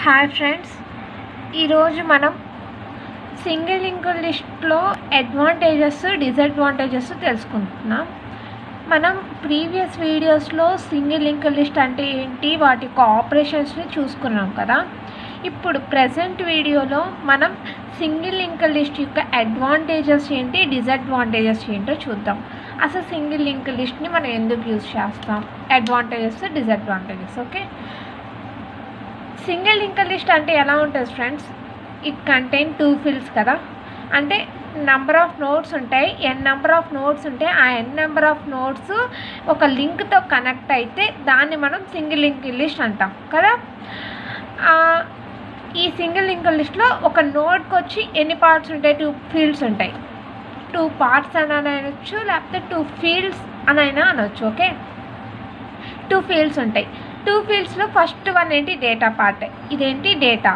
Hi friends, ఈరోజు మనం single linked లిస్ట్లో అడ్వాంటేజెస్ డిసడ్వాంటేజెస్ తెలుసుకుంటున్నాం. మనం ప్రీవియస్ వీడియోస్లో సింగిల్ లింక్డ్ లిస్ట్ అంటే ఏంటి, వాటి ఆపరేషన్స్ని చూసుకున్నాం కదా. ఇప్పుడు ప్రజెంట్ వీడియోలో మనం సింగిల్ లింక్డ్ లిస్ట్ యొక్క అడ్వాంటేజెస్ ఏంటి, డిసడ్వాంటేజెస్ ఏంటో చూద్దాం. అసలు సింగిల్ లింక్డ్ లిస్ట్ని మనం ఎందుకు యూజ్ చేస్తాం, advantages disadvantages. Okay, single linked list అంటే ఎలా ఉంటుంది ఫ్రెండ్స్, ఇట్ కంటైన్ 2 ఫీల్డ్స్ కదా. అంటే నెంబర్ ఆఫ్ నోడ్స్ ఉంటాయి, నెంబర్ ఆఫ్ నోడ్స్ ఉంటాయి. ఆ నెంబర్ ఆఫ్ నోడ్స్ ఒక లింక్తో కనెక్ట్ అయితే దాన్ని మనం సింగిల్ లింక్డ్ లిస్ట్ అంటాం కదా. ఈ సింగిల్ లింక్డ్ లిస్ట్లో ఒక నోడ్కి వచ్చి ఎన్ని పార్ట్స్ ఉంటాయి, 2 ఫీల్డ్స్ ఉంటాయి. 2 పార్ట్స్ అని అనొచ్చు, లేకపోతే 2 ఫీల్డ్స్ అనైనా అనొచ్చు. ఓకే, 2 ఫీల్డ్స్ ఉంటాయి. 2 ఫీల్డ్స్లో ఫస్ట్ వన్ ఏంటి, డేటా పార్ట్. ఇదేంటి డేటా,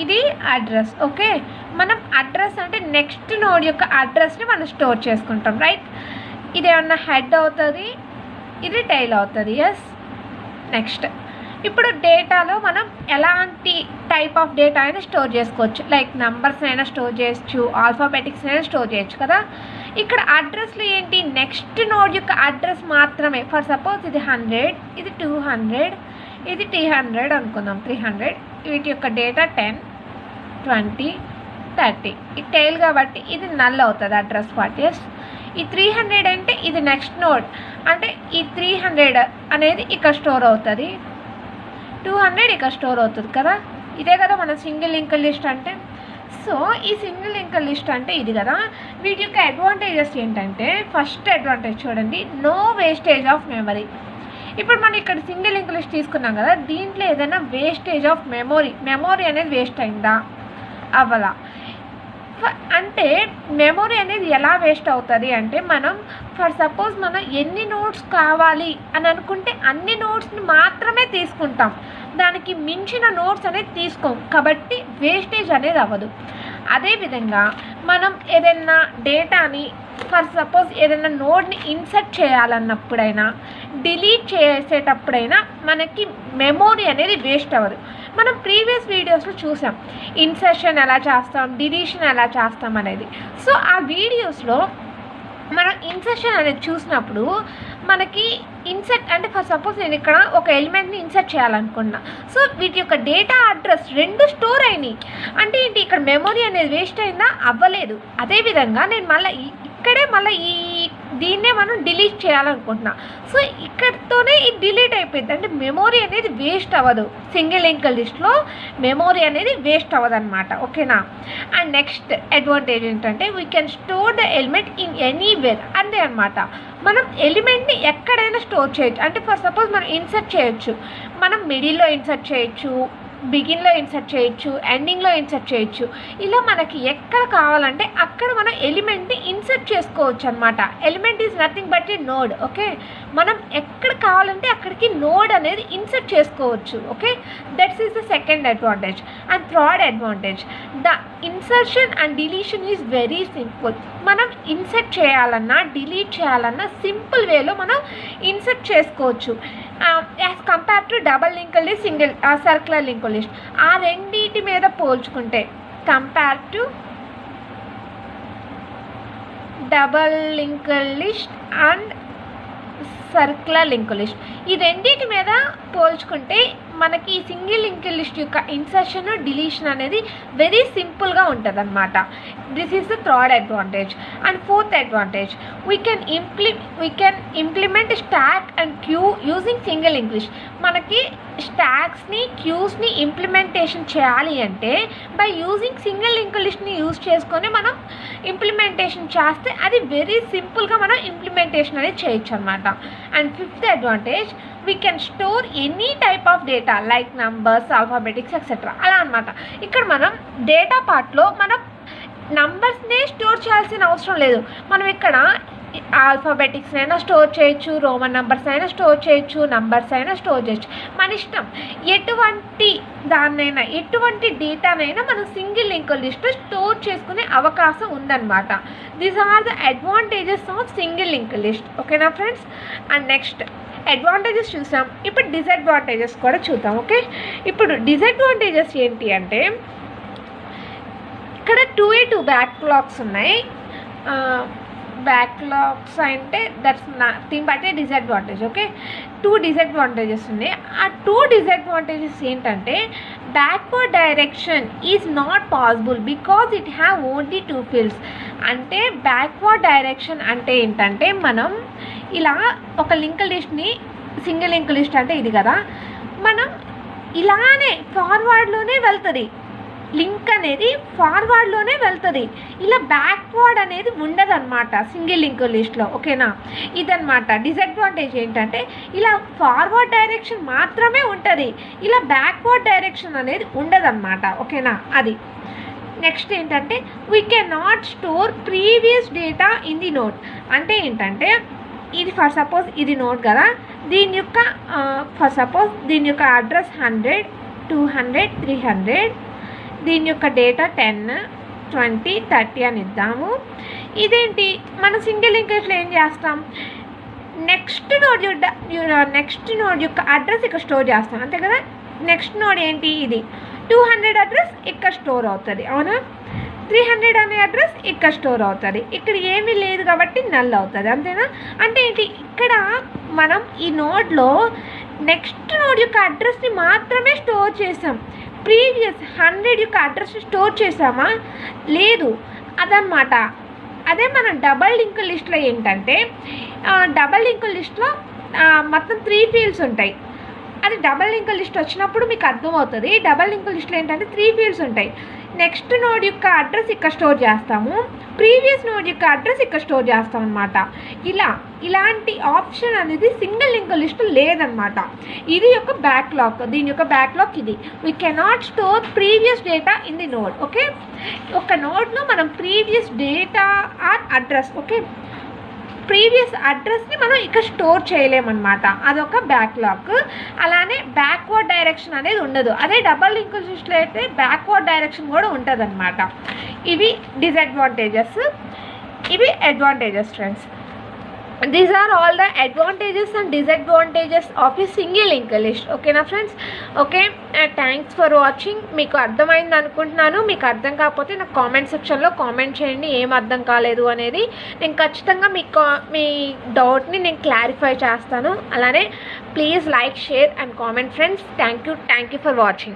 ఇది అడ్రస్. ఓకే, మనం అడ్రస్ అంటే నెక్స్ట్ నోడ్ యొక్క అడ్రస్ని మనం స్టోర్ చేసుకుంటాం, రైట్. ఇదేమన్నా హెడ్ అవుతుంది, ఇది టైల్ అవుతుంది. ఎస్, నెక్స్ట్ ఇప్పుడు డేటాలో మనం ఎలాంటి టైప్ ఆఫ్ డేటా అయినా స్టోర్ చేసుకోవచ్చు. లైక్ నెంబర్స్ అయినా స్టోర్ చేయొచ్చు, ఆల్ఫాబెటిక్స్ అయినా స్టోర్ చేయొచ్చు కదా. ఇక్కడ అడ్రస్లు ఏంటి, నెక్స్ట్ నోడ్ యొక్క అడ్రస్ మాత్రమే. ఫర్ సపోజ్ ఇది 100, ఇది 200, ఇది 300 అనుకుందాం, 300. వీటి యొక్క డేటా 10, 20, 30. ఈ టైల్ కాబట్టి ఇది నల్ అవుతుంది అడ్రస్ పార్ట్. ఎస్, ఈ 300 అంటే ఇది నెక్స్ట్ నోడ్, అంటే ఈ 300 అనేది ఇక్కడ స్టోర్ అవుతుంది, 200 ఇక్కడ స్టోర్ అవుతుంది కదా. ఇదే కదా మన సింగిల్ లింక్డ్ లిస్ట్ అంటే. సో ఈ సింగిల్ లింక్డ్ లిస్ట్ అంటే ఇది కదా. వీటి యొక్క అడ్వాంటేజెస్ ఏంటంటే, ఫస్ట్ అడ్వాంటేజ్ చూడండి, నో వేస్టేజ్ ఆఫ్ మెమరీ. ఇప్పుడు మనం ఇక్కడ సింగిల్ లింక్డ్ లిస్ట్ తీసుకున్నాం కదా, దీంట్లో ఏదైనా వేస్టేజ్ ఆఫ్ మెమొరీ అనేది వేస్ట్ అయిందా, అవ్వలా. అంటే మెమొరీ అనేది ఎలా వేస్ట్ అవుతుంది అంటే, మనం ఫర్ సపోజ్ మనం ఎన్ని నోట్స్ కావాలి అని అనుకుంటే అన్ని నోట్స్ని మాత్రమే తీసుకుంటాం, దానికి మించిన నోట్స్ అనేది తీసుకోం, కాబట్టి వేస్టేజ్ అనేది అవ్వదు. అదేవిధంగా మనం ఏదైనా డేటాని ఫర్ సపోజ్ ఏదైనా నోడ్ని ఇన్సర్ట్ చేయాలన్నప్పుడైనా డిలీట్ చేసేటప్పుడైనా మనకి మెమొరీ అనేది వేస్ట్ అవ్వదు. మనం ప్రీవియస్ వీడియోస్లో చూసాం ఇన్సర్షన్ ఎలా చేస్తాం, డిలీషన్ ఎలా చేస్తాం అనేది. సో ఆ వీడియోస్లో మనం ఇన్సర్షన్ అనేది చూసినప్పుడు మనకి ఇన్సర్ట్ అంటే ఫర్ సపోజ్ నేను ఇక్కడ ఒక ఎలిమెంట్ని ఇన్సర్ట్ చేయాలనుకున్నా. సో వీటి యొక్క డేటా అడ్రస్ 2 స్టోర్ అయినాయి అంటే ఏంటి, ఇక్కడ మెమొరీ అనేది వేస్ట్ అయిందా, అవ్వలేదు. అదేవిధంగా నేను మళ్ళీ ఇక్కడే మళ్ళీ దీన్నే మనం డిలీట్ చేయాలనుకుంటున్నా. సో ఇక్కడతోనే ఇది డిలీట్ అయిపోయింది, అంటే మెమొరీ అనేది వేస్ట్ అవ్వదు. సింగిల్ లింక్డ్ లిస్ట్లో మెమొరీ అనేది వేస్ట్ అవ్వదు అనమాట. ఓకేనా. అండ్ నెక్స్ట్ అడ్వాంటేజ్ ఏంటంటే, we can store the element in anywhere. అంతే అనమాట, మనం ఎలిమెంట్ని ఎక్కడైనా స్టోర్ చేయొచ్చు. అంటే ఫర్ సపోజ్ మనం ఇన్సర్ట్ చేయొచ్చు, మనం మిడిల్లో ఇన్సర్ట్ చేయొచ్చు, బిగిన్లో ఇన్సర్ట్ చేయొచ్చు, ఎండింగ్లో ఇన్సర్ట్ చేయొచ్చు. ఇలా మనకి ఎక్కడ కావాలంటే అక్కడ మనం ఎలిమెంట్ని ఇన్సర్ట్ చేసుకోవచ్చు అనమాట. Element is nothing but A node. Okay, మనం ఎక్కడ కావాలంటే అక్కడికి నోడ్ అనేది ఇన్సర్ట్ చేసుకోవచ్చు. Okay, that's is the second advantage. And third advantage, the insertion and deletion is very simple. మనం ఇన్సర్ట్ చేయాలన్నా డిలీట్ చేయాలన్నా సింపుల్ వేలో మనం ఇన్సర్ట్ చేసుకోవచ్చు. As compare to double linked list, single circular linked list. ఆ రెండింటి మీద పోల్చుకుంటే, compare to double linked list and circular linked list, ఈ రెండింటి మీద పోల్చుకుంటే మనకి ఈ సింగిల్ లింక్డ్ లిస్ట్ యొక్క ఇన్సర్షన్ డిలీషన్ అనేది వెరీ సింపుల్గా ఉంటుంది అనమాట. This is the third advantage. And fourth advantage, we can implement stack and queue using single linked list. మనకి స్టాక్స్ని క్యూస్ని ఇంప్లిమెంటేషన్ చేయాలి అంటే బై యూజింగ్ సింగిల్ లింక్డ్ లిస్ట్ని యూజ్ చేసుకొని మనం ఇంప్లిమెంటేషన్ చేస్తే అది వెరీ సింపుల్గా మనం ఇంప్లిమెంటేషన్ అనేది చేయొచ్చు అనమాట. And fifth advantage, we can store any type of data like numbers, alphabetics etcetera. అలా అనమాట. ఇక్కడ మనం డేటా పార్ట్లో మనం నంబర్స్నే స్టోర్ చేయాల్సిన అవసరం లేదు. మనం ఇక్కడ ఆల్ఫాబెటిక్స్ అయినా స్టోర్ చేయొచ్చు, రోమన్ నెంబర్స్ అయినా స్టోర్ చేయొచ్చు, నంబర్స్ అయినా స్టోర్ చేయొచ్చు, మన ఇష్టం. ఎటువంటి దాన్నైనా ఎటువంటి డేటానైనా మనం సింగిల్ లింక్డ్ లిస్ట్లో స్టోర్ చేసుకునే అవకాశం ఉందన్నమాట. These are the advantages of single linked list. ఓకేనా ఫ్రెండ్స్? అండ్ నెక్స్ట్ అడ్వాంటేజెస్ చూసాం, ఇప్పుడు డిసడ్వాంటేజెస్ కూడా చూద్దాం. ఓకే, ఇప్పుడు డిసడ్వాంటేజెస్ ఏంటి అంటే ఇక్కడ 2A2 బ్యాక్లాగ్స్ ఉన్నాయి. బ్యాక్లాగ్స్ అంటే that's nothing but A disadvantage. Okay, 2 disadvantages ఉన్నాయి. ఆ 2 డిసడ్వాంటేజెస్ ఏంటంటే backward direction is not possible because it have only 2 fields. అంటే బ్యాక్వర్డ్ డైరెక్షన్ అంటే ఏంటంటే మనం ఇలా ఒక లింక్డ్ లిస్ట్ని, సింగిల్ లింక్డ్ లిస్ట్ అంటే ఇది కదా, మనం ఇలానే ఫార్వర్డ్లోనే వెళ్తుంది, లింక్ అనేది ఫార్వర్డ్లోనే వెళ్తుంది. ఇలా బ్యాక్వర్డ్ అనేది ఉండదన్నమాట సింగిల్ లింక్ లిస్ట్లో. ఓకేనా? ఇదన్నమాట డిసడ్వాంటేజ్. ఏంటంటే ఇలా ఫార్వర్డ్ డైరెక్షన్ మాత్రమే ఉంటుంది, ఇలా బ్యాక్వర్డ్ డైరెక్షన్ అనేది ఉండదన్నమాట. ఓకేనా? అది నెక్స్ట్ ఏంటంటే we can not store previous data in the note. అంటే ఏంటంటే ఇది ఫర్ సపోజ్ ఇది నోట్ కదా, దీని యొక్క ఫర్ సపోజ్ దీని యొక్క అడ్రస్ 100, 200, 300, దీని యొక్క డేటా 10, 20, 30 అని ఇద్దాము. ఇదేంటి మన సింగిల్ లింక్లో ఏం చేస్తాం, నెక్స్ట్ నోడ్ యొక్క అడ్రస్ ఇక్కడ స్టోర్ చేస్తాం, అంతే కదా. నెక్స్ట్ నోడ్ ఏంటి, ఇది 200 అడ్రస్ ఇక్కడ స్టోర్ అవుతుంది, అవునా. 300 అనే అడ్రస్ ఇక్కడ స్టోర్ అవుతుంది, ఇక్కడ ఏమీ లేదు కాబట్టి నల్ అవుతుంది, అంతేనా. అంటే ఏంటి, ఇక్కడ మనం ఈ నోడ్లో నెక్స్ట్ నోడ్ యొక్క అడ్రస్ని మాత్రమే స్టోర్ చేసాం, ప్రీవియస్ 100 యొక్క అడ్రస్ని స్టోర్ చేసామా లేదు, అదనమాట. అదే మనం డబల్ లింక్ లిస్ట్లో ఏంటంటే డబల్ లింక్ లిస్ట్లో మొత్తం 3 ఫీల్డ్స్ ఉంటాయి. అది డబల్ లింక్ లిస్ట్ వచ్చినప్పుడు మీకు అర్థమవుతుంది. డబల్ లింక్ లిస్ట్లో ఏంటంటే 3 ఫీల్డ్స్ ఉంటాయి. నెక్స్ట్ నోడ్ యొక్క అడ్రస్ ఇక్కడ స్టోర్ చేస్తాము, ప్రీవియస్ నోడ్ యొక్క అడ్రస్ ఇక్కడ స్టోర్ చేస్తాం అనమాట. ఇలాంటి ఆప్షన్ అనేది సింగిల్ లింక్ లిస్ట్ లేదనమాట. ఇది యొక్క బ్యాక్లాగ్, దీని యొక్క బ్యాక్లాగ్ ఇది. We cannot store previous data in the node. Okay, ఒక నోడ్లో మనం previous data or address, okay, previous అడ్రస్ని మనం ఇక్కడ స్టోర్ చేయలేమన్నమాట, అదొక బ్యాక్లాగ్. అలానే బ్యాక్వర్డ్ డైరెక్షన్ అనేది ఉండదు. అదే డబల్ లింక్ లిస్ట్లో అయితే బ్యాక్వర్డ్ డైరెక్షన్ కూడా ఉంటుంది అనమాట. ఇవి డిసడ్వాంటేజెస్, ఇవి advantages friends. These are all the advantages and disadvantages of a single link list. ఓకేనా friends? Okay, thanks for watching. మీకు అర్థమైంది అనుకుంటున్నాను. మీకు అర్థం కాకపోతే నాకు కామెంట్ సెక్షన్లో కామెంట్ చేయండి ఏం అర్థం కాలేదు అనేది. నేను ఖచ్చితంగా మీ డౌట్ని నేను క్లారిఫై చేస్తాను. అలానే please like, share and comment friends. Thank you for watching.